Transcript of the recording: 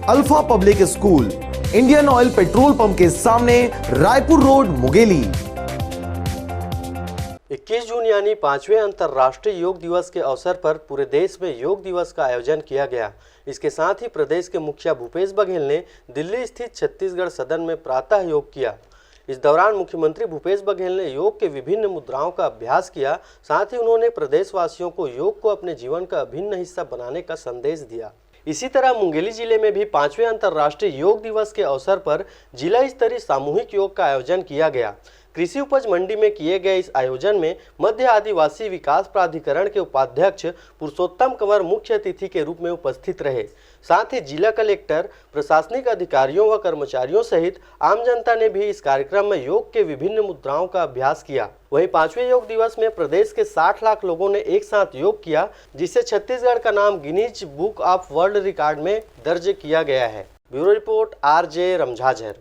Alpha public school, Indian oil petrol pump के सामने, Raipur road, Mungeli. 21 जून यानी 5वें अंतर्राष्ट्रीय योग दिवस के अवसर पर पूरे देश में योग दिवस का आयोजन किया गया। इसके साथ ही प्रदेश के मुखिया भूपेश बघेल ने दिल्ली स्थित छत्तीसगढ़ सदन में प्रातः योग किया। इस दौरान मुख्यमंत्री भूपेश बघेल ने योग के विभिन्न मुद्राओं का अभ्यास किया। साथ ही उन्होंने प्रदेशवासियों को योग को अपने जीवन का अभिन्न हिस्सा बनाने का संदेश दिया। इसी तरह मुंगेली जिले में भी 5वें अंतर्राष्ट्रीय योग दिवस के अवसर पर जिला स्तरीय सामूहिक योग का आयोजन किया गया। कृषि उपज मंडी में किए गए इस आयोजन में मध्य आदिवासी विकास प्राधिकरण के उपाध्यक्ष पुरुषोत्तम कंवर मुख्य अतिथि के रूप में उपस्थित रहे। साथ ही जिला कलेक्टर, प्रशासनिक अधिकारियों व कर्मचारियों सहित आम जनता ने भी इस कार्यक्रम में योग के विभिन्न मुद्राओं का अभ्यास किया। वहीं 5वें योग दिवस में प्रदेश के 60 लाख लोगों ने एक साथ योग किया, जिससे छत्तीसगढ़ का नाम Guinness book of world record में दर्ज किया गया है। Bureau report RJ रमझाझर।